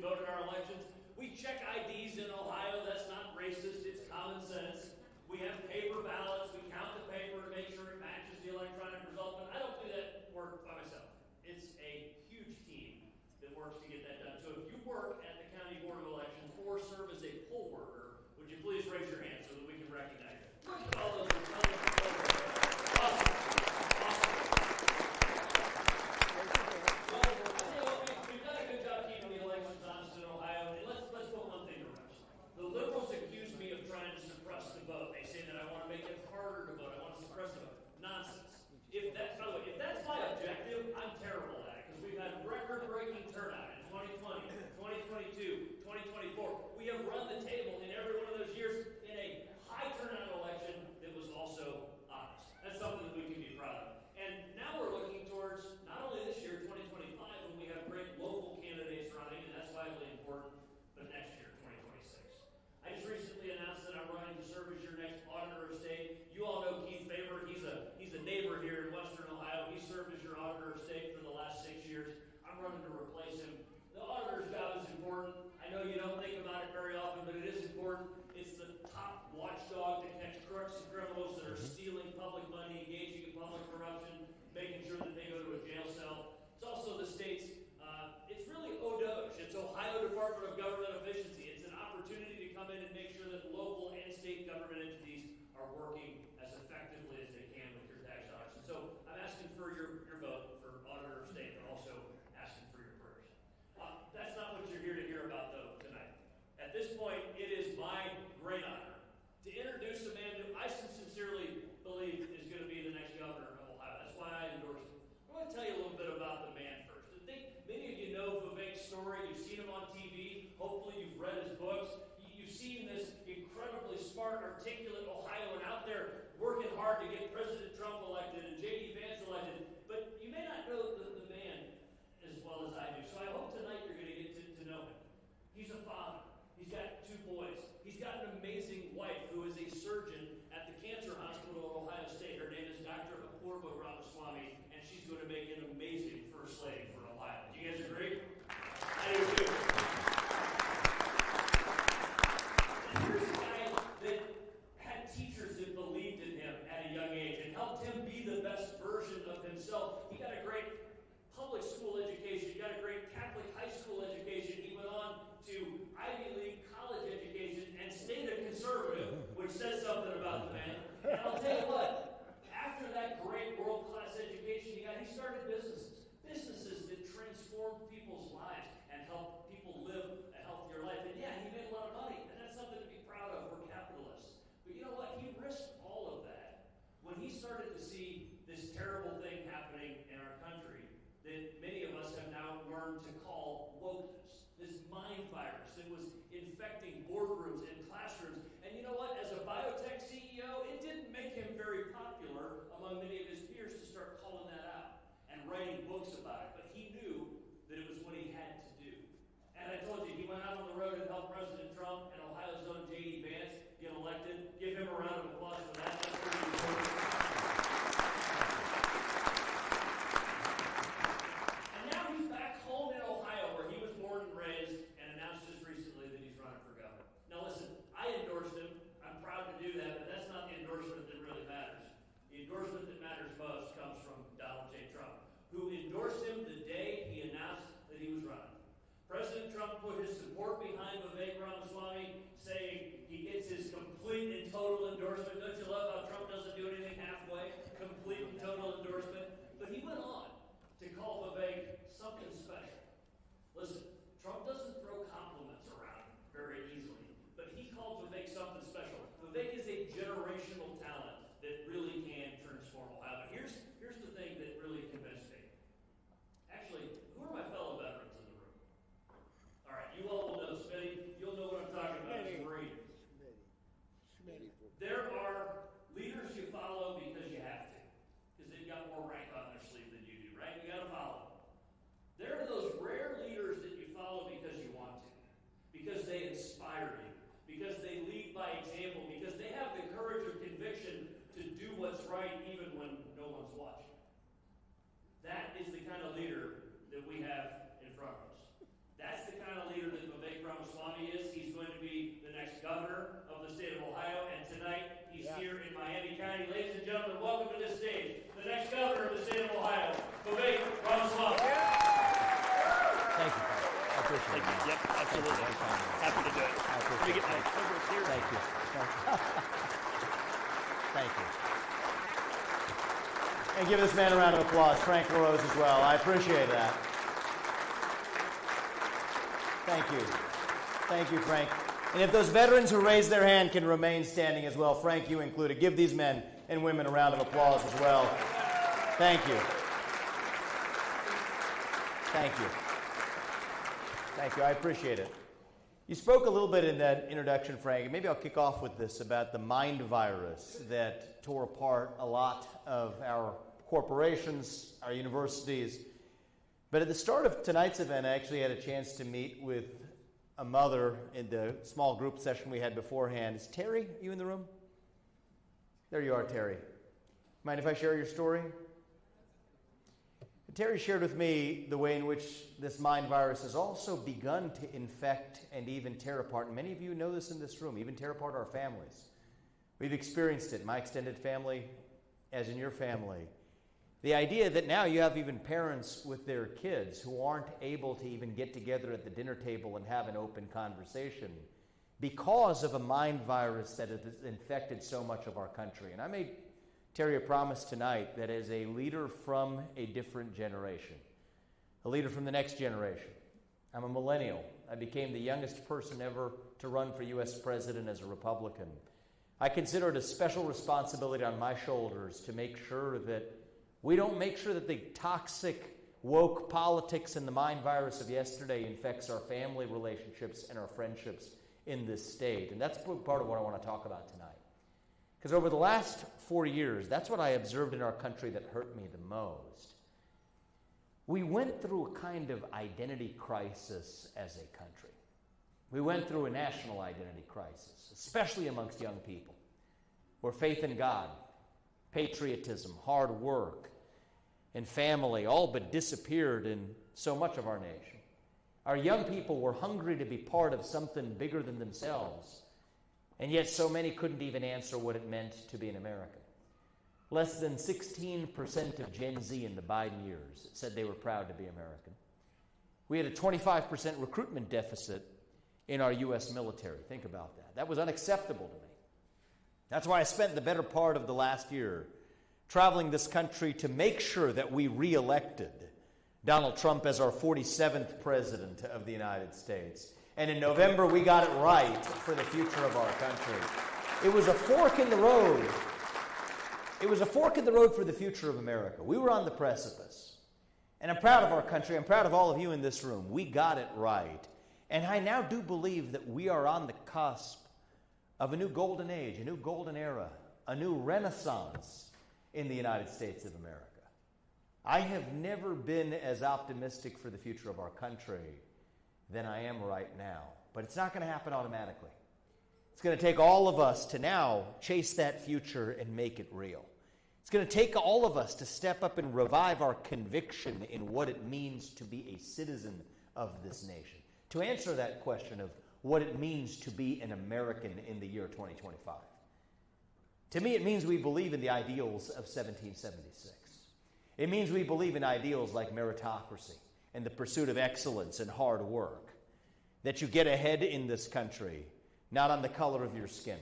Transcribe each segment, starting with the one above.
vote in our elections. We check IDs in Ohio. That's not racist. It's common sense. We have paper ballots. We count the paper to make sure it matches the electronic result. But I don't do that work by myself. It's a huge team that works to get that done. So if you work at the County Board of Elections or serve as a poll worker, would you please raise your hand so that we can recognize you? Look at all those poll workers. Awesome. We've done a good job keeping the elections honest in Ohio. And let's put one thing to rest. The liberals accuse me of trying to suppress the vote. They say that I want to make it harder to vote. I want to suppress the vote. Nonsense. By the way, if that's my objective, I'm terrible at it because we've had record-breaking turnout in 2020, 2022, 2024. We have run the table in every one of those years in a high turnout election that was also honest. That's something that we can be proud of. And now we're looking towards not only this year, 2025, when we have great local candidates running, and that's vitally important, but next year, 2026. I just recently announced that I'm running to serve as your next auditor of state. You all know Keith Faber. He's a neighbor here in Western Ohio. He served as your auditor of state for the last 6 years. I'm running to replace him. The auditor's job is important. I know you don't think about it very often, but it is important. It's the top watchdog to catch crooks and criminals that are stealing public money, engaging in public corruption, making sure that they go to a jail cell. It's also the state's, it's really ODOGE. It's Ohio Department of Government Efficiency. It's an opportunity to come in and make sure that local and state government entities are working as effectively as they can with your tax dollars. And so I'm asking for your vote for auditor of state, but also asking for your prayers. That's not what you're here to hear about, though, tonight. At this point, it is my great honor to introduce a man who I sincerely believe is going to be the next governor of Ohio. That's why I endorse him. I want to tell you a little bit about the man first. I think many of you know Vivek's story. You've seen him on TV. Hopefully you've read his books. You've seen this incredibly smart, articulate Ohioan out there working hard to get President Trump elected and J.D. Vance elected. But you may not know the man as well as I do. So I hope tonight you're going to get to know him. He's a father. He's got 2 boys. He's got an amazing wife who is a surgeon at the Cancer Hospital of Ohio State. Her name is Dr. Apurva Ramaswamy, and she's going to make an amazing first lady for Ohio. Do you guys agree? I do too. And here's a guy that had teachers that believed in him at a young age and helped him be the best version of himself. He got a great public school education. He got a great Catholic high school education. He went on to Ivy League college education and stayed a conservative, which says something about the man. And I'll tell you what, after that great world-class education he started businesses that transformed people's lives and helped people live a healthier life. And yeah, he made a lot of money, and that's something to be proud of. We're capitalists. But you know what? He risked all of that when he started to see this terrible thing happening in our country that many of us have now learned to call wokeness, this mind virus that was infecting boardrooms and classrooms. And you know what? As a biotech CEO, it didn't make him very popular among many of his peers to start calling that out and writing books about it. But he knew that it was what he had to do. And I told you, he went out on the road and helped President Trump and Ohio's own J.D. Vance get elected. Give him a round of applause for that. That's pretty important. And now he's back home in Ohio, where he was born and raised, and announced just recently that he's running for governor. Now listen, I endorsed him. I'm proud to do that, but that's not the endorsement that really matters. The endorsement that matters most comes from Donald J. Trump, who endorsed him the day he announced that he was running. President Trump put his support behind Vivek Ramaswamy, saying he gets his complete and total endorsement. Don't you love how Trump doesn't do anything halfway? Complete and total endorsement. But he went on to call Vivek something special. Listen, Trump doesn't throw compliments around very easily, but he called Vivek something special. Vivek is a generational talent that really can transform Ohio. But here's the thing that really convinced me. Actually, who are my fellow veterans in the room? All right, you all will know Smitty. You'll know what I'm talking about. It's Marine. There are leaders you follow because you have to, because they've got more rank on their sleeve than you do, right? You got to follow them. There are those rare leaders that you follow because you want to, because they inspire you, because they lead by example, because they have the courage of conviction to do what's right even when no one's watching. That is the kind of leader that we have in front of us. That's the kind of leader that Society. Ladies and gentlemen, welcome to this stage, the next governor of the state of Ohio, Vivek Ramaswamy. Thank you. I appreciate it. Yep, absolutely. Happy to do it. I Let me appreciate get my it. numbers here. Thank you. Thank you. And give this man a round of applause, Frank LaRose as well. I appreciate that. Thank you. Thank you, Frank. And if those veterans who raised their hand can remain standing as well, Frank, you included, give these men and women a round of applause as well. Thank you. Thank you. Thank you. I appreciate it. You spoke a little bit in that introduction, Frank, and maybe I'll kick off with this about the mind virus that tore apart a lot of our corporations, our universities. But at the start of tonight's event, I actually had a chance to meet with a mother in the small group session we had beforehand. Is Terry, you in the room? There you are, Terry. Mind if I share your story? Terry shared with me the way in which this mind virus has also begun to infect and even tear apart, and many of you know this in this room, even tear apart our families. We've experienced it, my extended family, as in your family. The idea that now you have even parents with their kids who aren't able to even get together at the dinner table and have an open conversation because of a mind virus that has infected so much of our country. And I made Terry a promise tonight that as a leader from a different generation, a leader from the next generation, I'm a millennial. I became the youngest person ever to run for U.S. president as a Republican. I consider it a special responsibility on my shoulders to make sure that we don't make sure that the toxic, woke politics and the mind virus of yesterday infects our family relationships and our friendships in this state. And that's part of what I want to talk about tonight. Because over the last 4 years, that's what I observed in our country that hurt me the most. We went through a kind of identity crisis as a country. We went through a national identity crisis, especially amongst young people, where faith in God, patriotism, hard work, and family all but disappeared in so much of our nation. Our young people were hungry to be part of something bigger than themselves, and yet so many couldn't even answer what it meant to be an American. Less than 16% of Gen Z in the Biden years said they were proud to be American. We had a 25% recruitment deficit in our U.S. military. Think about that. That was unacceptable to me. That's why I spent the better part of the last year traveling this country to make sure that we re-elected Donald Trump as our 47th president of the United States. And in November, we got it right for the future of our country. It was a fork in the road. It was a fork in the road for the future of America. We were on the precipice. And I'm proud of our country. I'm proud of all of you in this room. We got it right. And I now do believe that we are on the cusp of a new golden age, a new golden era, a new renaissance in the United States of America. I have never been as optimistic for the future of our country than I am right now. But it's not going to happen automatically. It's going to take all of us to now chase that future and make it real. It's going to take all of us to step up and revive our conviction in what it means to be a citizen of this nation. To answer that question of what it means to be an American in the year 2025. To me, it means we believe in the ideals of 1776. It means we believe in ideals like meritocracy and the pursuit of excellence and hard work. That you get ahead in this country, not on the color of your skin,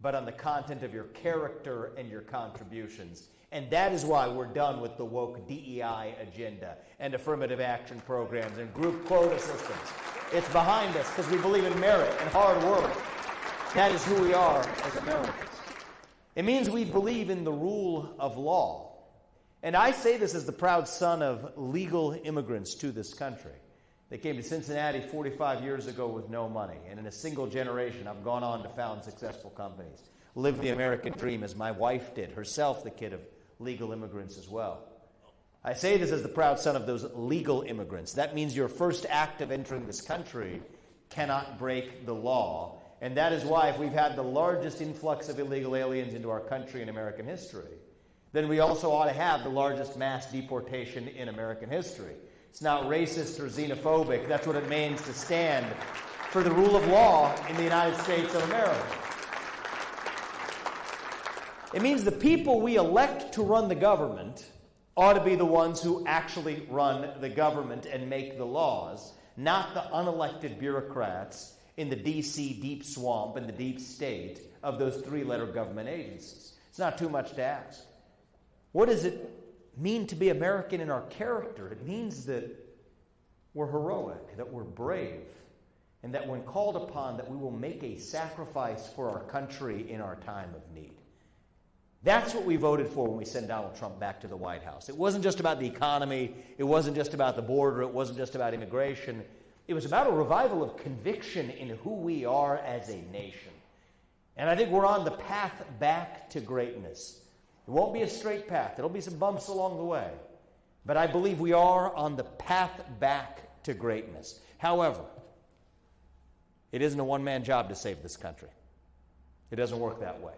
but on the content of your character and your contributions. And that is why we're done with the woke DEI agenda and affirmative action programs and group quota systems. It's behind us because we believe in merit and hard work. That is who we are as Americans. It means we believe in the rule of law. And I say this as the proud son of legal immigrants to this country. They came to Cincinnati 45 years ago with no money. And in a single generation, I've gone on to found successful companies. Lived the American dream as my wife did, herself the kid of legal immigrants as well. I say this as the proud son of those legal immigrants. That means your first act of entering this country cannot break the law. And that is why if we've had the largest influx of illegal aliens into our country in American history, then we also ought to have the largest mass deportation in American history. It's not racist or xenophobic. That's what it means to stand for the rule of law in the United States of America. It means the people we elect to run the government ought to be the ones who actually run the government and make the laws, not the unelected bureaucrats in the D.C. deep swamp and the deep state of those three-letter government agencies. It's not too much to ask. What does it mean to be American in our character? It means that we're heroic, that we're brave, and that when called upon, that we will make a sacrifice for our country in our time of need. That's what we voted for when we sent Donald Trump back to the White House. It wasn't just about the economy. It wasn't just about the border. It wasn't just about immigration. It was about a revival of conviction in who we are as a nation. And I think we're on the path back to greatness. It won't be a straight path. There'll be some bumps along the way. But I believe we are on the path back to greatness. However, it isn't a one-man job to save this country. It doesn't work that way.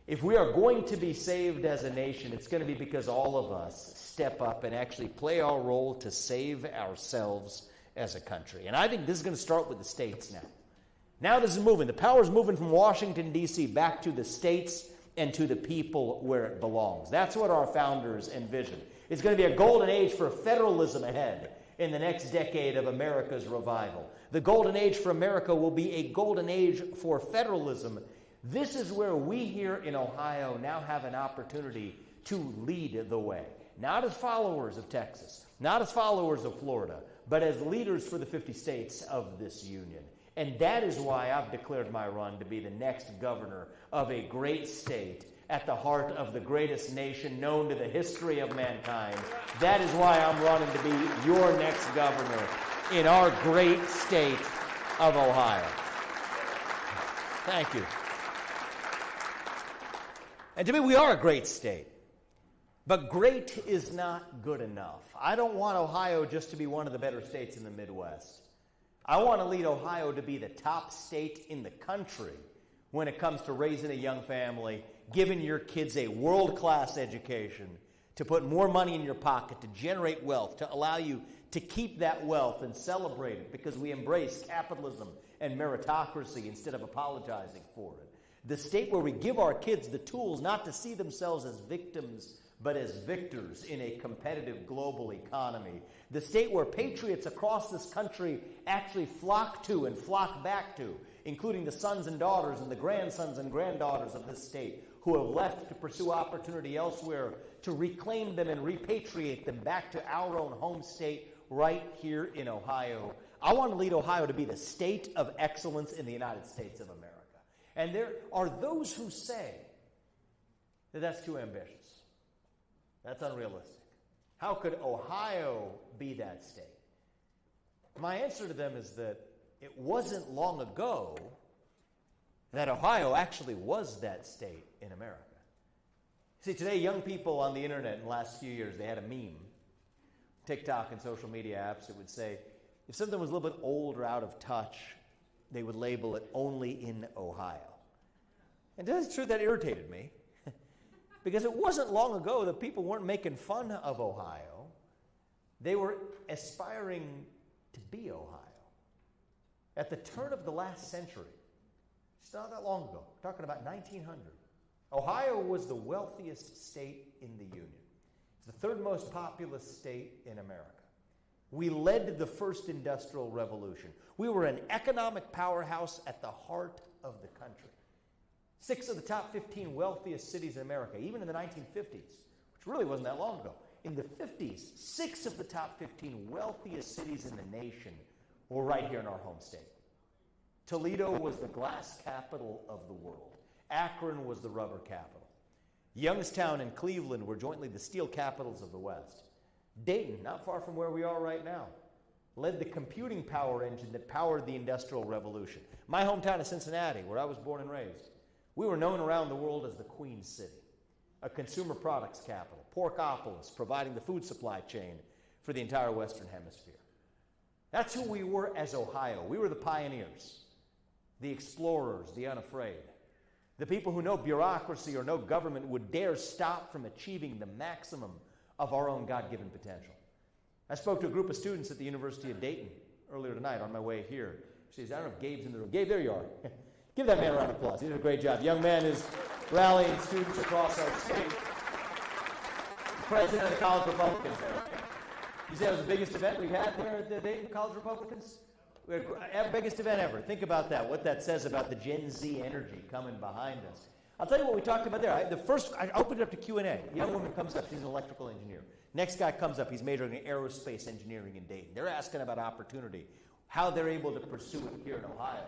If we are going to be saved as a nation, it's going to be because all of us step up and actually play our role to save ourselves as a country. And I think this is going to start with the states now. Now this is moving. The power is moving from Washington, D.C. back to the states and to the people where it belongs. That's what our founders envisioned. It's going to be a golden age for federalism ahead in the next decade of America's revival. The golden age for America will be a golden age for federalism. This is where we here in Ohio now have an opportunity to lead the way. Not as followers of Texas, not as followers of Florida, but as leaders for the 50 states of this union. And that is why I've declared my run to be the next governor of a great state at the heart of the greatest nation known to the history of mankind. That is why I'm running to be your next governor in our great state of Ohio. Thank you. And to me, we are a great state. But great is not good enough. I don't want Ohio just to be one of the better states in the Midwest. I want to lead Ohio to be the top state in the country when it comes to raising a young family, giving your kids a world-class education, to put more money in your pocket, to generate wealth, to allow you to keep that wealth and celebrate it because we embrace capitalism and meritocracy instead of apologizing for it. The state where we give our kids the tools not to see themselves as victims but as victors in a competitive global economy. The state where patriots across this country actually flock to and flock back to, including the sons and daughters and the grandsons and granddaughters of this state who have left to pursue opportunity elsewhere, to reclaim them and repatriate them back to our own home state right here in Ohio. I want to lead Ohio to be the state of excellence in the United States of America. And there are those who say that that's too ambitious. That's unrealistic. How could Ohio be that state? My answer to them is that it wasn't long ago that Ohio actually was that state in America. See, today, young people on the internet in the last few years, they had a meme, TikTok and social media apps, it would say, if something was a little bit old or out of touch, they would label it only in Ohio. And that's true, that irritated me. Because it wasn't long ago that people weren't making fun of Ohio. They were aspiring to be Ohio. At the turn of the last century, it's not that long ago, we're talking about 1900, Ohio was the wealthiest state in the Union. It's the third most populous state in America. We led the first industrial revolution. We were an economic powerhouse at the heart of the country. 6 of the top 15 wealthiest cities in America, even in the 1950s, which really wasn't that long ago. In the 50s, 6 of the top 15 wealthiest cities in the nation were right here in our home state. Toledo was the glass capital of the world. Akron was the rubber capital. Youngstown and Cleveland were jointly the steel capitals of the West. Dayton, not far from where we are right now, led the computing power engine that powered the Industrial Revolution. My hometown of Cincinnati, where I was born and raised, we were known around the world as the Queen City, a consumer products capital, Porkopolis, providing the food supply chain for the entire Western Hemisphere. That's who we were as Ohio. We were the pioneers, the explorers, the unafraid, the people who no bureaucracy or no government would dare stop from achieving the maximum of our own God-given potential. I spoke to a group of students at the University of Dayton earlier tonight on my way here. She says, I don't know if Gabe's in the room. Gabe, there you are. Give that man a round of applause. He did a great job. Young man is rallying students across our state. President of the College Republicans. You say it was the biggest event we've had there at the Dayton College Republicans? We had our biggest event ever. Think about that, what that says about the Gen Z energy coming behind us. I'll tell you what we talked about there. I opened it up to Q&A. A young woman comes up, she's an electrical engineer. Next guy comes up, he's majoring in aerospace engineering in Dayton. They're asking about opportunity, how they're able to pursue it here in Ohio.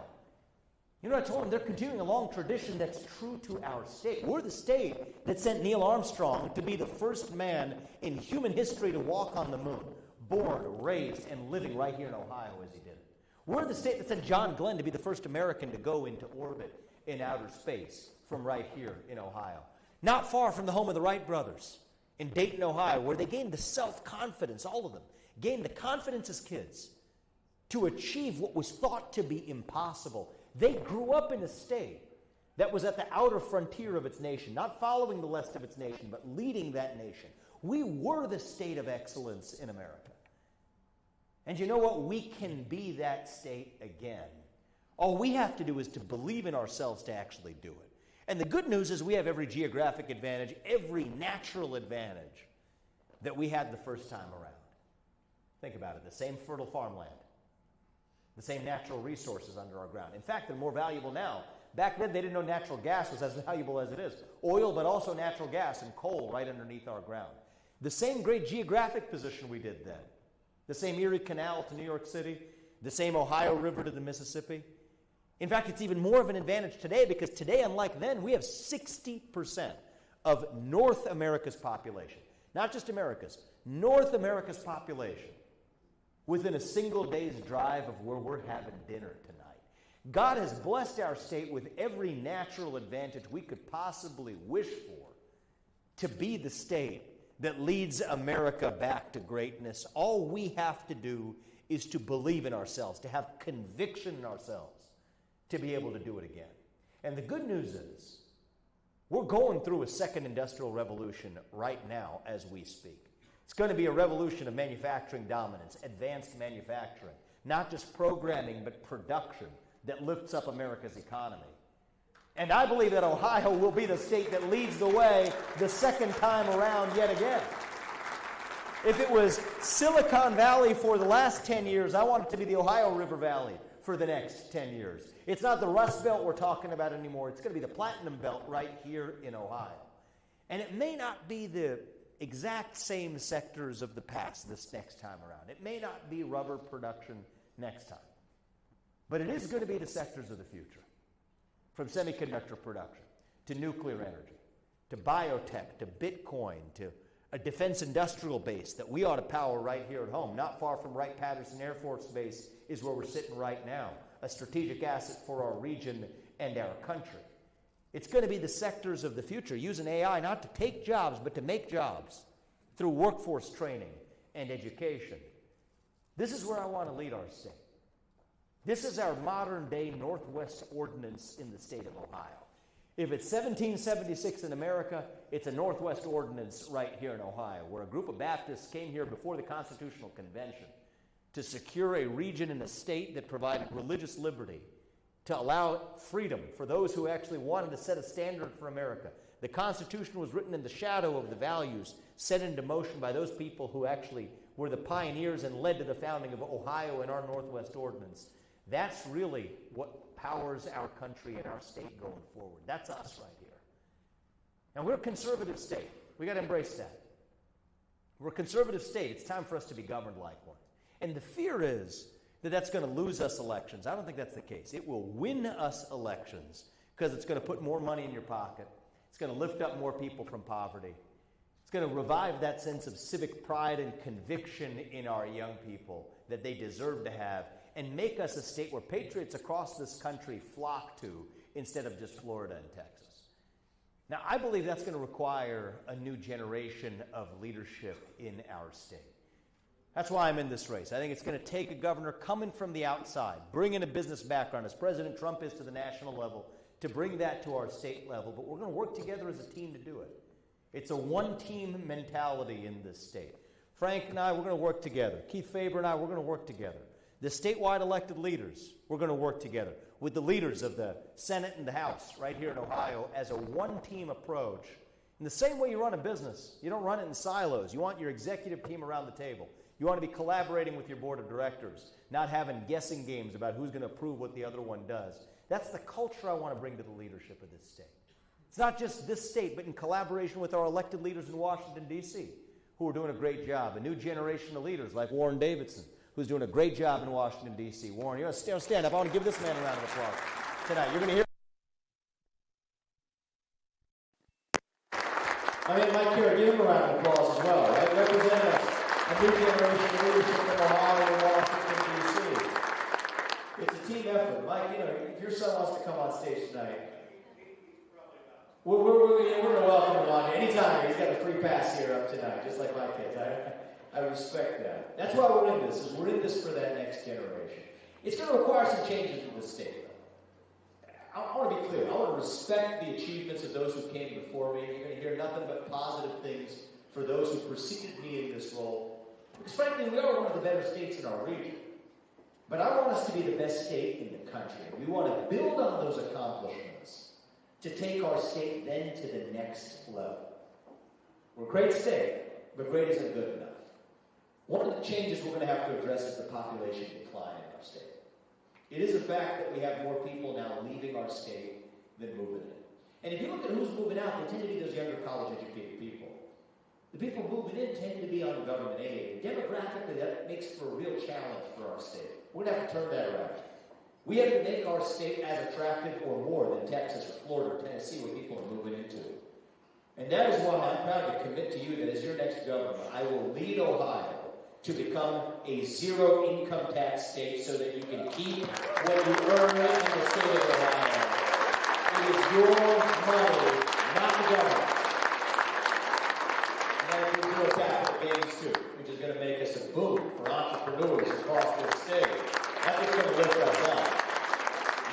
You know what I told them? They're continuing a long tradition that's true to our state. We're the state that sent Neil Armstrong to be the first man in human history to walk on the moon, born, raised, and living right here in Ohio as he did it. We're the state that sent John Glenn to be the first American to go into orbit in outer space from right here in Ohio. Not far from the home of the Wright brothers in Dayton, Ohio, where they gained the self-confidence, all of them, gained the confidence as kids to achieve what was thought to be impossible. They grew up in a state that was at the outer frontier of its nation, not following the rest of its nation, but leading that nation. We were the state of excellence in America. And you know what? We can be that state again. All we have to do is to believe in ourselves to actually do it. And the good news is we have every geographic advantage, every natural advantage that we had the first time around. Think about it. The same fertile farmland. The same natural resources under our ground. In fact, they're more valuable now. Back then, they didn't know natural gas was as valuable as it is. Oil, but also natural gas and coal right underneath our ground. The same great geographic position we did then. The same Erie Canal to New York City. The same Ohio River to the Mississippi. In fact, it's even more of an advantage today because today, unlike then, we have 60% of North America's population. Not just America's. North America's population within a single day's drive of where we're having dinner tonight. God has blessed our state with every natural advantage we could possibly wish for to be the state that leads America back to greatness. All we have to do is to believe in ourselves, to have conviction in ourselves, to be able to do it again. And the good news is, we're going through a second industrial revolution right now as we speak. It's going to be a revolution of manufacturing dominance, advanced manufacturing, not just programming, but production that lifts up America's economy. And I believe that Ohio will be the state that leads the way the second time around yet again. If it was Silicon Valley for the last 10 years, I want it to be the Ohio River Valley for the next 10 years. It's not the Rust Belt we're talking about anymore. It's going to be the Platinum Belt right here in Ohio. And it may not be the exact same sectors of the past this next time around. It may not be rubber production next time. But it is going to be the sectors of the future. From semiconductor production, to nuclear energy, to biotech, to Bitcoin, to a defense industrial base that we ought to power right here at home. Not far from Wright-Patterson Air Force Base is where we're sitting right now. A strategic asset for our region and our country. It's going to be the sectors of the future, using AI not to take jobs, but to make jobs through workforce training and education. This is where I want to lead our state. This is our modern-day Northwest Ordinance in the state of Ohio. If it's 1776 in America, it's a Northwest Ordinance right here in Ohio, where a group of Baptists came here before the Constitutional Convention to secure a region in a state that provided religious liberty, to allow freedom for those who actually wanted to set a standard for America. The Constitution was written in the shadow of the values set into motion by those people who actually were the pioneers and led to the founding of Ohio and our Northwest Ordinance. That's really what powers our country and our state going forward. That's us right here. Now, we're a conservative state. We got to embrace that. We're a conservative state. It's time for us to be governed like one. And the fear is that that's going to lose us elections. I don't think that's the case. It will win us elections because it's going to put more money in your pocket. It's going to lift up more people from poverty. It's going to revive that sense of civic pride and conviction in our young people that they deserve to have, and make us a state where patriots across this country flock to instead of just Florida and Texas. Now, I believe that's going to require a new generation of leadership in our state. That's why I'm in this race. I think it's going to take a governor coming from the outside, bringing a business background, as President Trump is to the national level, to bring that to our state level. But we're going to work together as a team to do it. It's a one-team mentality in this state. Frank and I, we're going to work together. Keith Faber and I, we're going to work together. The statewide elected leaders, we're going to work together with the leaders of the Senate and the House right here in Ohio as a one-team approach. In the same way you run a business, you don't run it in silos. You want your executive team around the table. You want to be collaborating with your board of directors, not having guessing games about who's going to approve what the other one does. That's the culture I want to bring to the leadership of this state. It's not just this state, but in collaboration with our elected leaders in Washington, D.C., who are doing a great job. A new generation of leaders like Warren Davidson, who's doing a great job in Washington, D.C. Warren, you want to stand up. I want to give this man a round of applause tonight. You're going to hear. I mean, Mike Carey, give him a round of applause as well, right? Represent a new generation of leadership in Ohio and Washington, D.C. It's a team effort. Mike, if your son wants to come on stage tonight, we're going to welcome him on here. Anytime, he's got a free pass here up tonight, just like my kids. I respect that. That's why we're in this, we're in this for that next generation. It's going to require some changes in the state. I want to be clear. I want to respect the achievements of those who came before me. You're going to hear nothing but positive things for those who preceded me in this role. Because frankly, we are one of the better states in our region. But I want us to be the best state in the country. We want to build on those accomplishments to take our state then to the next level. We're a great state, but great isn't good enough. One of the changes we're going to have to address is the population decline in our state. It is a fact that we have more people now leaving our state than moving in. And if you look at who's moving out, they tend to be those younger college-educated people. The people moving in tend to be on government aid. And demographically, that makes for a real challenge for our state. We're going to have to turn that around. We have to make our state as attractive or more than Texas or Florida or Tennessee, where people are moving into. And that is why I'm proud to commit to you that as your next governor, I will lead Ohio to become a zero-income tax state so that you can keep what you earn in the state of Ohio. It is your money, not the government. And that will do a capital gains too, which is going to make us a boom for entrepreneurs across this state. That's what's going to lift us up.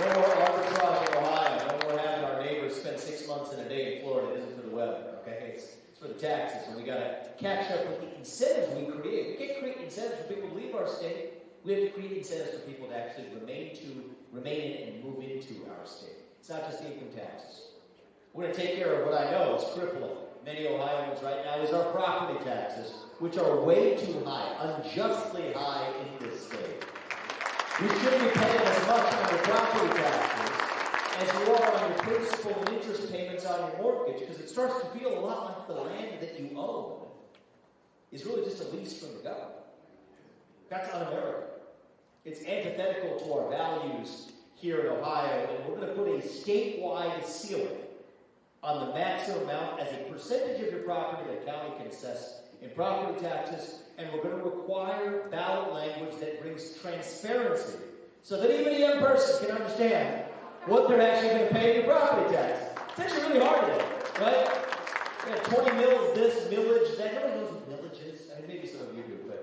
No more arbitrage in Ohio. No more having our neighbors spend 6 months in a day in Florida. It isn't for the weather, okay? It's for the taxes, and we got to catch up with the incentives we create. We can't create incentives for people to leave our state. We have to create incentives for people to actually remain in and move into our state. It's not just income taxes. We're going to take care of what I know is crippling many Ohioans right now is our property taxes, which are way too high, unjustly high in this state. You shouldn't be paying as much on your property taxes as you are on your principal and interest payments on your mortgage, because it starts to feel a lot like the land that you own is really just a lease from the government. That's un-American. It's antithetical to our values here in Ohio, and we're going to put a statewide ceiling on the maximum amount as a percentage of your property that a county can assess in property taxes, and we're going to require ballot language that brings transparency so that even a young person can understand what they're actually going to pay in your property taxes. It's actually really hard today, right? Yeah, 20 mils, this, millage, that. Nobody knows what millage is. I mean, maybe some of you do, but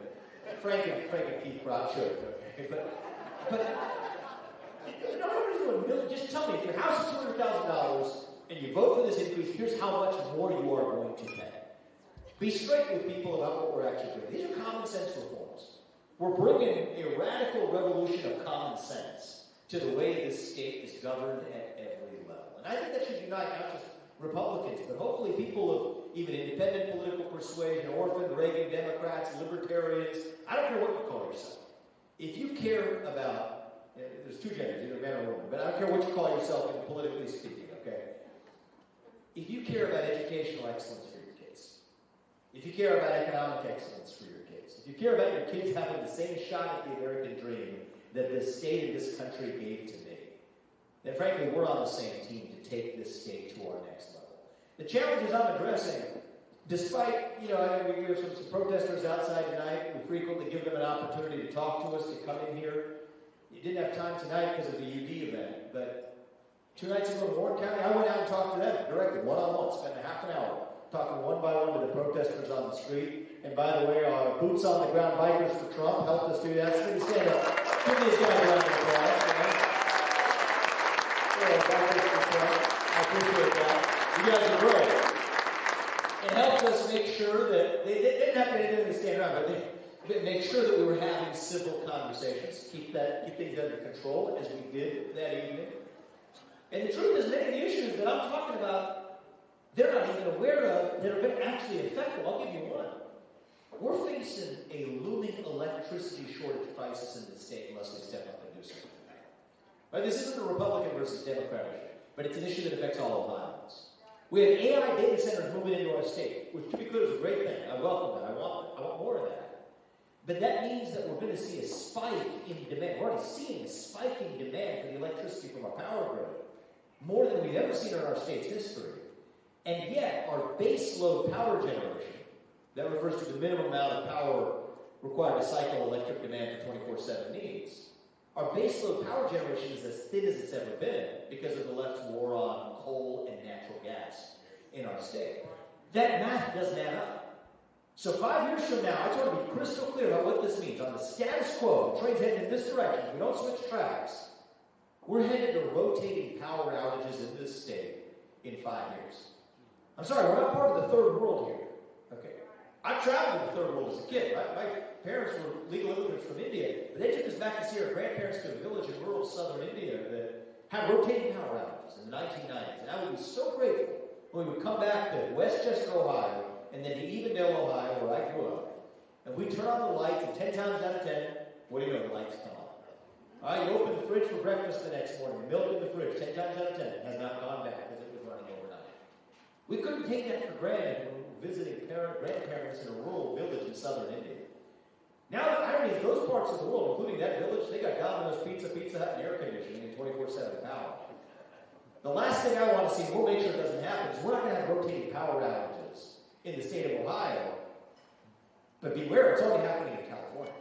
Frank and Keith Brock should. Okay? But nobody's doing millage. Just tell me, if your house is $200,000 and you vote for this increase, here's how much more you are going to pay. Be straight with people about what we're actually doing. These are common sense reforms. We're bringing a radical revolution of common sense to the way this state is governed at every level. And I think that should unite not just Republicans, but hopefully people of even independent political persuasion, orphan, Reagan Democrats, libertarians. I don't care what you call yourself. If you care about, there's two genders, either man or woman, but I don't care what you call yourself politically speaking, okay? If you care about educational excellence for your kids, if you care about economic excellence for your kids, if you care about your kids having the same shot at the American dream that this state and this country gave to me, then frankly, we're on the same team to take this state to our next level. The challenges I'm addressing, despite, we have some protesters outside tonight. We frequently give them an opportunity to talk to us, to come in here. You didn't have time tonight because of the UD event, but 2 nights ago in Warren County, I went out and talked to them directly, one-on-one, spent a half an hour talking one by one to the protesters on the street. And by the way, our boots on the ground bikers for Trump helped us do that. So stand up. Give these guys a round of applause. Bikers for Trump. I appreciate that. You guys are great. It helped us make sure that they didn't have to stand around, but make sure that we were having civil conversations, keep things under control, as we did that evening. And the truth is, many of the issues that I'm talking about, they're not even aware of that are going to actually affect them. I'll give you one. We're facing a looming electricity shortage crisis in the state unless we step up and do something. Right? This isn't a Republican versus Democrat issue, but it's an issue that affects all Ohioans. We have AI data centers moving into our state, which, to be clear, is a great thing. I welcome that. I want more of that. But that means that we're going to see a spike in demand. We're already seeing a spike in demand for the electricity from our power grid, more than we've ever seen in our state's history. And yet, our base load power generation, that refers to the minimum amount of power required to cycle electric demand for 24/7 needs, our baseload power generation is as thin as it's ever been because of the left's war on coal and natural gas in our state. That math doesn't add up. So 5 years from now, I just want to be crystal clear about what this means. On the status quo, the train's heading in this direction. If we don't switch tracks, we're headed to rotating power outages in this state in 5 years. I'm sorry, we're not part of the third world here. Okay. I traveled to the third world as a kid. My parents were legal immigrants from India, but they took us back to see our grandparents to a village in rural southern India that had rotating power outages in the 1990s. And I would be so grateful when we would come back to Westchester, Ohio, and then to Evendale, Ohio, where I grew up. And we turn on the lights, and 10 times out of 10, what do you know, the lights come on. All right, you open the fridge for breakfast the next morning, the milk in the fridge, 10 times out of 10, has not gone back because it was running overnight. We couldn't take that for granted when we were visiting grandparents in a rural village in southern India. Now the irony is those parts of the world, including that village, they got Domino's Pizza, Pizza Hut, and air conditioning and 24/7 power. The last thing I want to see, and we'll make sure it doesn't happen, is we're not going to have rotating power outages in the state of Ohio. But beware, it's already happening in California.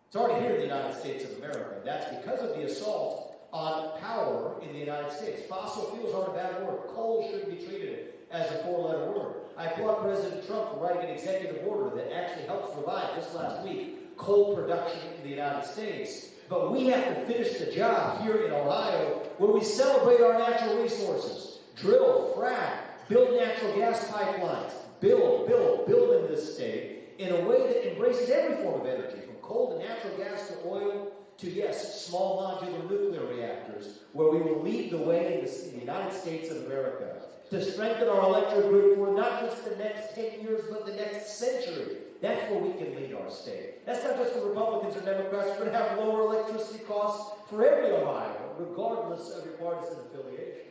It's already here in the United States of America. That's because of the assault on power in the United States. Fossil fuels aren't a bad word. Coal shouldn't be treated as a four-letter word. I applaud President Trump for writing an executive order that actually helps revive, just last week, coal production in the United States. But we have to finish the job here in Ohio where we celebrate our natural resources. Drill, frack, build natural gas pipelines. Build in this state in a way that embraces every form of energy, from coal to natural gas to oil to, yes, small modular nuclear reactors, where we will lead the way in the United States of America to strengthen our electric grid for not just the next 10 years, but the next century. That's where we can lead our state. That's not just for Republicans or Democrats. We're going to have lower electricity costs for every Ohio, regardless of your partisan affiliation.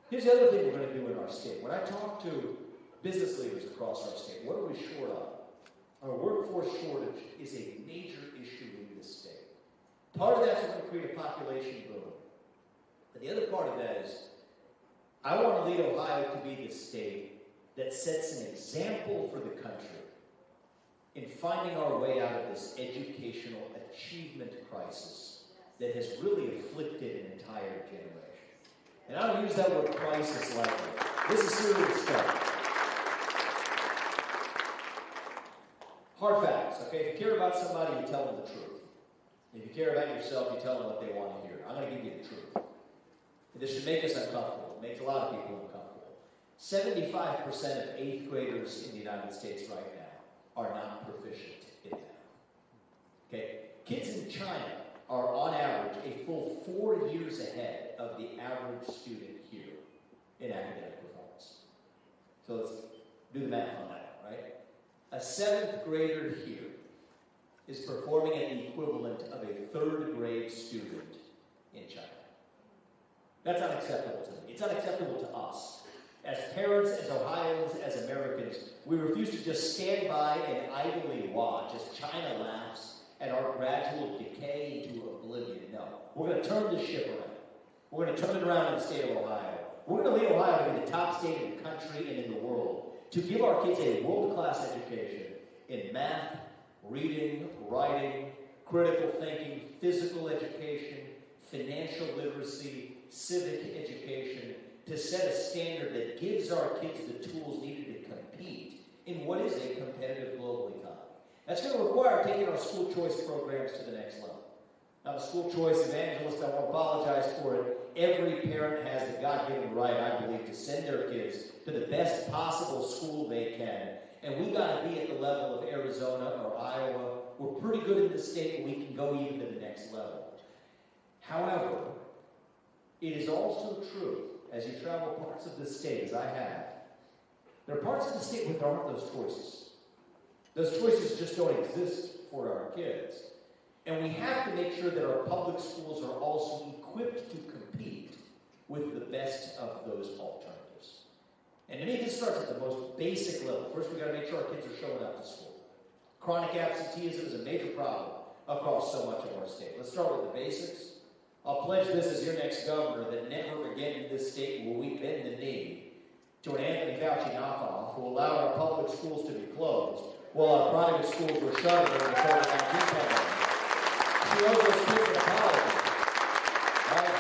Here's the other thing we're going to do in our state. When I talk to business leaders across our state, what are we short of? Our workforce shortage is a major issue in this state. Part of that's going to create a population boom. But the other part of that is, I want to lead Ohio to be the state that sets an example for the country in finding our way out of this educational achievement crisis that has really afflicted an entire generation. And I don't use that word crisis lightly. This is serious stuff. Hard facts, okay? If you care about somebody, you tell them the truth. If you care about yourself, you tell them what they want to hear. I'm going to give you the truth. This should make us uncomfortable. It makes a lot of people uncomfortable. 75% of 8th graders in the United States right now are not proficient in math. Okay? Kids in China are, on average, a full 4 years ahead of the average student here in academic performance. So let's do the math on that, right? A 7th grader here is performing at the equivalent of a 3rd grade student in China. That's unacceptable to me. It's unacceptable to us. As parents, as Ohioans, as Americans, we refuse to just stand by and idly watch as China laughs at our gradual decay into oblivion. No. We're going to turn this ship around. We're going to turn it around in the state of Ohio. We're going to lead Ohio to be the top state in the country and in the world, to give our kids a world-class education in math, reading, writing, critical thinking, physical education, financial literacy, civic education, to set a standard that gives our kids the tools needed to compete in what is a competitive global economy. That's going to require taking our school choice programs to the next level. I'm a school choice evangelist. I won't apologize for it. Every parent has the God-given right, I believe, to send their kids to the best possible school they can. And we got to be at the level of Arizona or Iowa we're pretty good in this state, but we can go even to the next level. However, it is also true, as you travel parts of the state, as I have, there are parts of the state where there aren't those choices. Those choices just don't exist for our kids. And we have to make sure that our public schools are also equipped to compete with the best of those alternatives. And to me, this starts at the most basic level. First, we've got to make sure our kids are showing up to school. Chronic absenteeism is a major problem across so much of our state. Let's start with the basics. I'll pledge this as your next governor that never again in this state will we bend the knee to an Anthony Fauci knockoff who allowed our public schools to be closed while our private schools were shuttered during the COVID-19 pandemic. She owes those kids an apology. Right?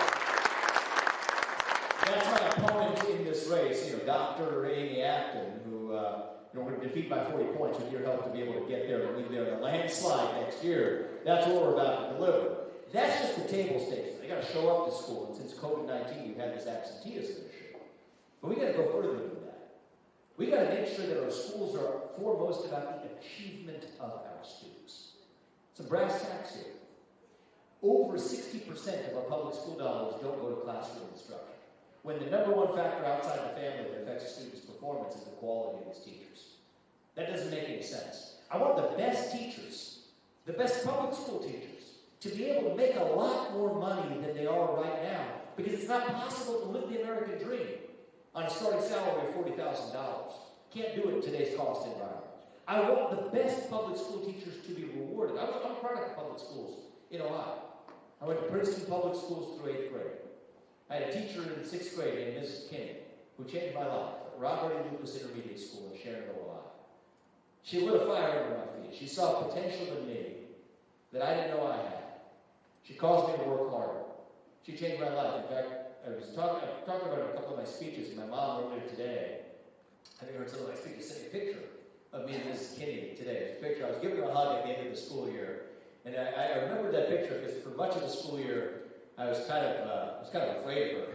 That's my opponent in this race, Dr. Amy Acton, who we're going to defeat by 40 points with your help to be able to get there and leave there in a landslide next year. That's what we're about to deliver. That's just the table stakes. They got to show up to school, and since COVID-19, we've had this absenteeism issue. But we got to go further than that. We got to make sure that our schools are foremost about the achievement of our students. Some brass tacks here. Over 60% of our public school dollars don't go to classroom instruction, when the number one factor outside the family that affects a student's performance is the quality of his teachers. That doesn't make any sense. I want the best teachers, the best public school teachers, to be able to make a lot more money than they are right now, because it's not possible to live the American dream on a starting salary of $40,000. Can't do it in today's cost environment. I want the best public school teachers to be rewarded. I'm a product of public schools in Ohio. I went to Princeton Public Schools through 8th grade. I had a teacher in 6th grade named Mrs. Kinney, who changed my life at Robert E. Lucas Intermediate School in Sharonville, Ohio. She lit a fire under my feet. She saw potential in me that I didn't know I had. She caused me to work harder. She changed my life. In fact, I talked about it in a couple of my speeches, and my mom earlier today, I think I heard some of my speeches, sent me a picture of me and Mrs. Kinney today. It's a picture. I was giving her a hug at the end of the school year, and I remembered that picture because for much of the school year, I was kind of afraid of her.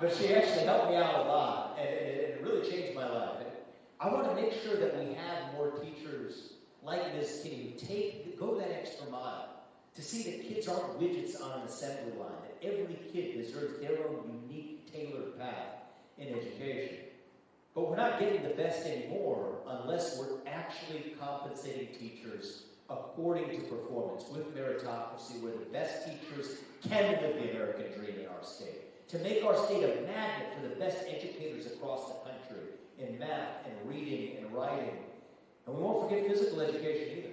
but she actually helped me out a lot, and it really changed my life. And I want to make sure that we have more teachers like Ms. Kinney who go that extra mile to see that kids aren't widgets on an assembly line, that every kid deserves their own unique, tailored path in education. But we're not getting the best anymore unless we're actually compensating teachers according to performance, with meritocracy, where the best teachers can live the American dream in our state. To make our state a magnet for the best educators across the country in math and reading and writing. And we won't forget physical education either.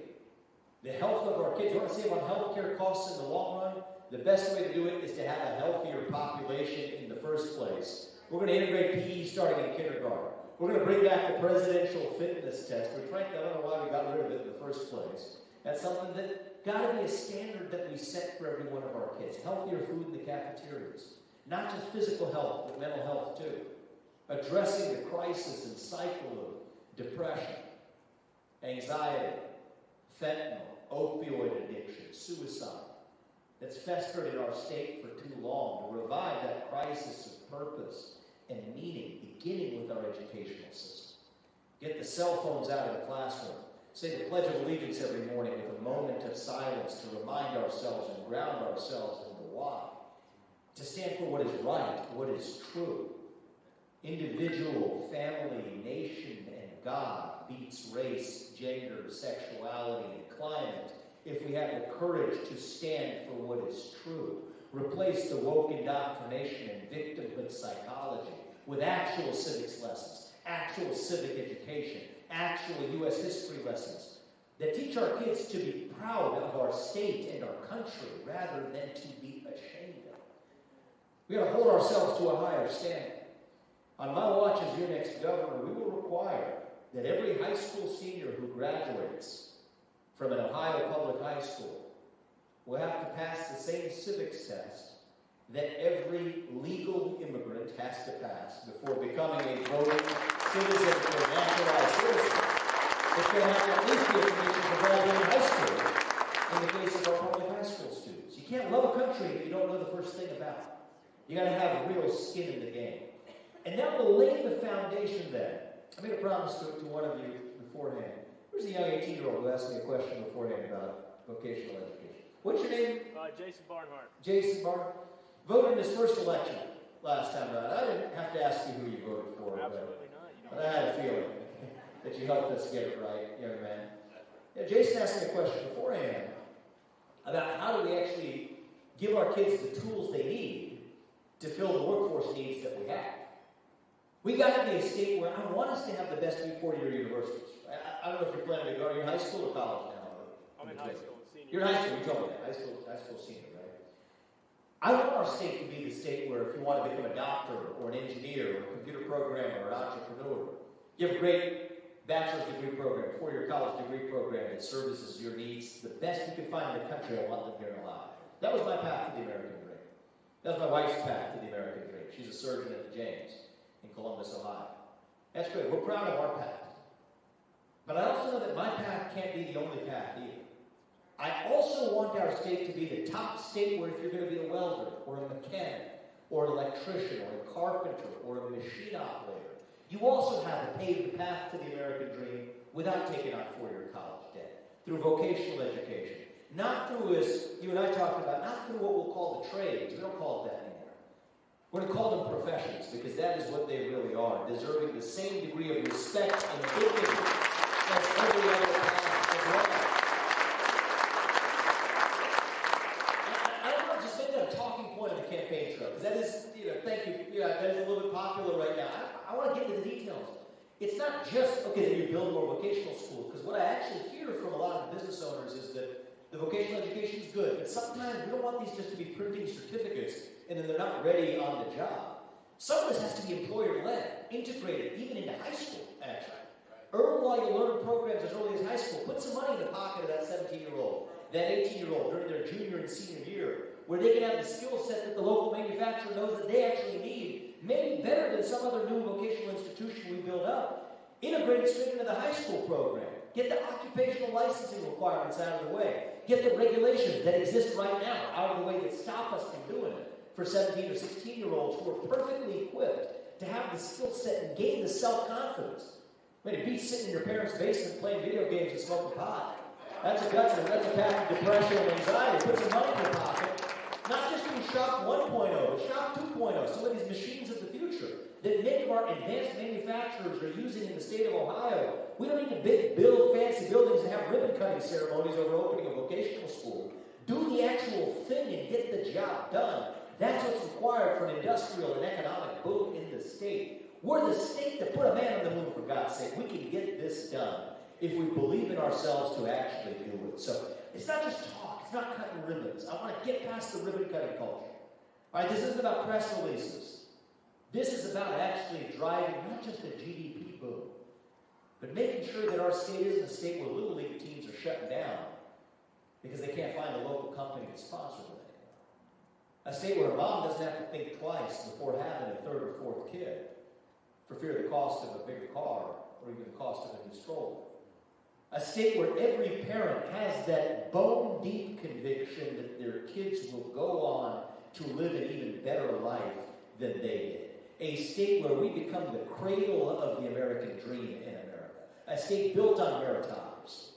The health of our kids. You want to save on health care costs in the long run? The best way to do it is to have a healthier population in the first place. We're going to integrate PE starting in kindergarten. We're going to bring back the presidential fitness test, which frankly, I don't know why we got rid of it in the first place. That's something that got to be a standard that we set for every one of our kids. Healthier food in the cafeterias. Not just physical health, but mental health too. Addressing the crisis and cycle of depression, anxiety, fentanyl, opioid addiction, suicide that's festered in our state for too long, to revive that crisis of purpose and meaning, beginning with our educational system. Get the cell phones out of the classroom. Say the Pledge of Allegiance every morning with a moment of silence to remind ourselves and ground ourselves in the why. To stand for what is right, what is true. Individual, family, nation, and God beats race, gender, sexuality, and climate if we have the courage to stand for what is true. Replace the woke indoctrination and victimhood psychology with actual civics lessons, actual civic education, actual U.S. history lessons that teach our kids to be proud of our state and our country rather than to be ashamed of it. We got to hold ourselves to a higher standard. On my watch as your next governor, we will require that every high school senior who graduates from an Ohio public high school will have to pass the same civics test that every legal immigrant has to pass before becoming a voting citizen or naturalized citizen. If they have to at least be information for graduating high school in the case of our public high school students. You can't love a country that you don't know the first thing about. You got to have real skin in the game. And that will lay the foundation then. I made a promise to one of you beforehand Where's the young 18-year-old who asked me a question beforehand about vocational education? What's your name? Jason Barnhart. Jason Barnhart. Voted in his first election last time around. I didn't have to ask you who you voted for. Absolutely not. But I had a feeling that you helped us get it right, young man. Yeah, Jason asked me a question beforehand about how do we actually give our kids the tools they need to fill the workforce needs that we have. We got to be a state where I want us to have the best four-year universities. I don't know if you're planning to go. Are you in high school or college now? I'm in high school, senior. You're in high school. You told me that. High school senior, right? I want our state to be the state where if you want to become a doctor or an engineer or a computer programmer or an entrepreneur, you have a great bachelor's degree program, four-year college degree program that services your needs the best you can find in the country. I want them here in Ohio. That was my path to the American dream. That was my wife's path to the American dream. She's a surgeon at the James in Columbus, Ohio. That's great. We're proud of our path. But I also know that my path can't be the only path either. I also want our state to be the top state where if you're going to be a welder or a mechanic or an electrician or a carpenter or a machine operator, you also have to pave the path to the American dream without taking on four-year college debt, through vocational education. Not through, as you and I talked about, not through what we'll call the trades. We don't call it that anymore. We're going to call them professions because that is what they really are, deserving the same degree of respect and dignity as every other path as well. I don't want to just make that a talking point of the campaign trail, because that is, thank you, that is a little bit popular right now. I want to get into the details. It's not just, okay, that you build more vocational schools, because what I actually hear from a lot of the business owners is that the vocational education is good, but sometimes we don't want these just to be printing certificates and then they're not ready on the job. Some of this has to be employer-led, integrated, even into high school, actually. Earn while you learn programs as early as high school. Put some money in the pocket of that 17-year-old, that 18-year-old during their junior and senior year, where they can have the skill set that the local manufacturer knows that they actually need, maybe better than some other new vocational institution we build up. Integrate it straight into the high school program. Get the occupational licensing requirements out of the way. Get the regulations that exist right now out of the way that stop us from doing it for 17 or 16-year-olds who are perfectly equipped to have the skill set and gain the self-confidence. I mean, it beats sitting in your parents' basement playing video games and smoking pot. That's a path of depression and anxiety. Put some money in your pocket. Not just do Shop 1.0, but Shop 2.0, some of these machines of the future that many of our advanced manufacturers are using in the state of Ohio. We don't need to build fancy buildings and have ribbon-cutting ceremonies over opening a vocational school. Do the actual thing and get the job done. That's what's required for an industrial and economic boom in the state. We're the state that put a man on the moon, for God's sake. We can get this done if we believe in ourselves to actually do it. So it's not just talk. It's not cutting ribbons. I want to get past the ribbon-cutting culture. All right, this isn't about press releases. This is about actually driving not just a GDP boom, but making sure that our state isn't a state where little league teams are shutting down because they can't find a local company to sponsor them anymore. A state where a mom doesn't have to think twice before having a third or fourth kid for fear of the cost of a bigger car or even the cost of a new stroller. A state where every parent has that bone-deep conviction that their kids will go on to live an even better life than they did. A state where we become the cradle of the American dream in America. A state built on meritocracy.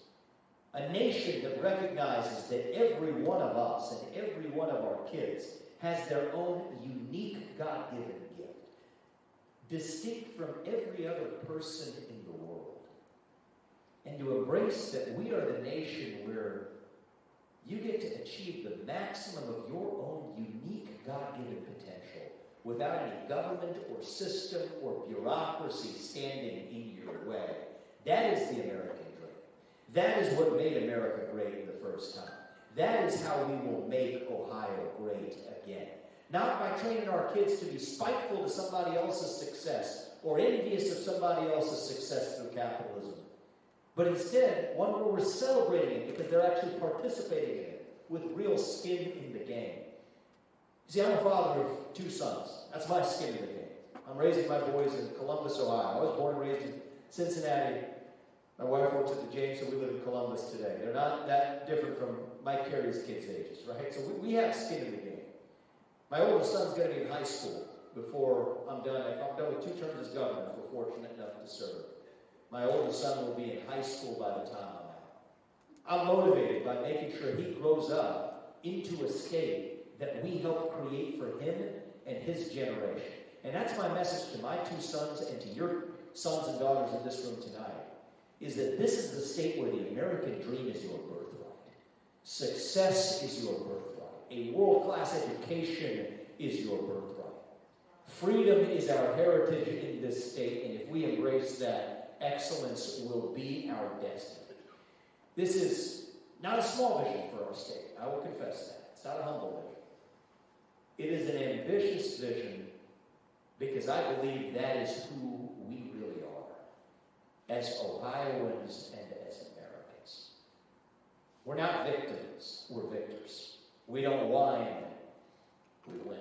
A nation that recognizes that every one of us and every one of our kids has their own unique God-given gift, distinct from every other person in the world. And to embrace that we are the nation where you get to achieve the maximum of your own unique God-given potential without any government or system or bureaucracy standing in your way. That is the American dream. That is what made America great the first time. That is how we will make Ohio great again. Not by training our kids to be spiteful to somebody else's success or envious of somebody else's success through capitalism, but instead one where we're celebrating it because they're actually participating in it with real skin in the game. See, I'm a father of two sons. That's my skin in the game. I'm raising my boys in Columbus, Ohio. I was born and raised in Cincinnati. My wife works at the James, so we live in Columbus today. They're not that different from Mike Carey's kids' ages, right? So we have skin in the game. My oldest son's going to be in high school before I'm done. If I'm done with 2 terms as governor, if we're fortunate enough to serve. My oldest son will be in high school by the time I'm out. I'm motivated by making sure he grows up into a state that we help create for him and his generation. And that's my message to my two sons and to your sons and daughters in this room tonight, is that this is the state where the American dream is your birthright. Success is your birthright. A world-class education is your birthright. Freedom is our heritage in this state, and if we embrace that, excellence will be our destiny. This is not a small vision for our state. I will confess that. It's not a humble vision. It is an ambitious vision because I believe that is who we really are as Ohioans and as Americans. We're not victims. We're victors. We don't whine. We win.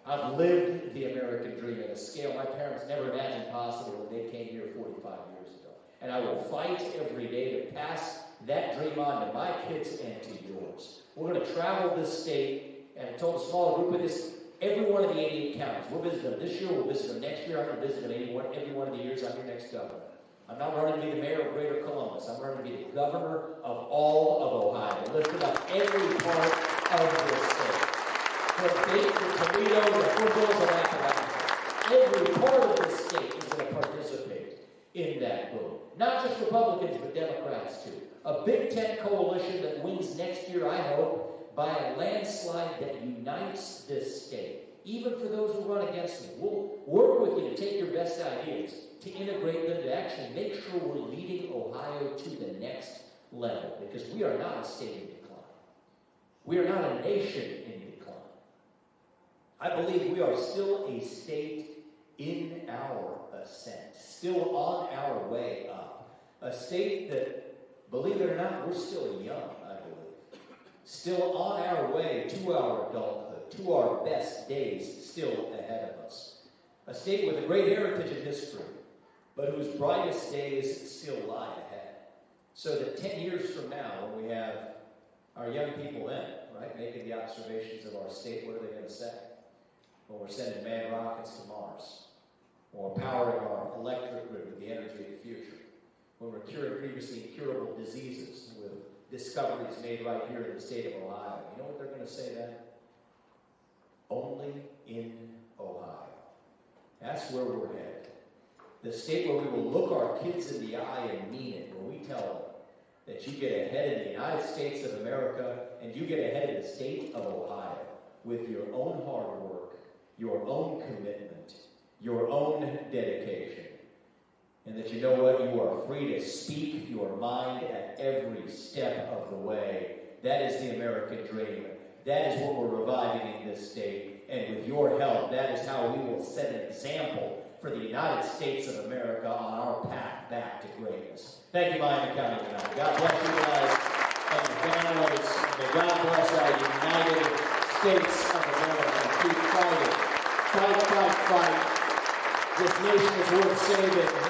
I've lived the American dream at a scale my parents never imagined possible when they came here 45 years ago. And I will fight every day to pass that dream on to my kids and to yours. We're going to travel this state, and I told a small group of this, every one of the 88 counties. We'll visit them this year, we'll visit them next year, I'm going to visit them every one of the years I'm your next governor. I'm not running to be the mayor of Greater Columbus. I'm running to be the governor of all of Ohio. Lifting up every part of this state. From Dayton to Toledo to the foothills of Appalachia. Every part of this state is going to participate in that boom. Not just Republicans, but Democrats too. A Big Ten coalition that wins next year, I hope, by a landslide that unites this state. Even for those who run against it. We'll work with you to take your best ideas, to integrate them, to actually make sure we're leading Ohio to the next level. Because we are not a state in decline. We are not a nation in decline. I believe we are still a state in our ascent, still on our way up. A state that, believe it or not, we're still young, I believe. Still on our way to our adulthood, to our best days still ahead of us. A state with a great heritage and history, but whose brightest days still lie ahead. So that 10 years from now, when we have our young people in, right, making the observations of our state, what are they going to say? When we're sending manned rockets to Mars. When we're powering our electric grid with the energy of the future. When we're curing previously incurable diseases with discoveries made right here in the state of Ohio. You know what they're going to say then? Only in Ohio. That's where we're headed. The state where we will look our kids in the eye and mean it, where we tell them that you get ahead in the United States of America and you get ahead in the state of Ohio with your own hard work, your own commitment, your own dedication. And that you know what? You are free to speak your mind at every step of the way. That is the American dream. That is what we're reviving in this state. And with your help, that is how we will set an example for the United States of America on our path back to greatness. Thank you, Miami County tonight. God bless you guys and your families. May God bless our United States of America. Keep fighting. Fight, fight, fight. This nation is worth saving.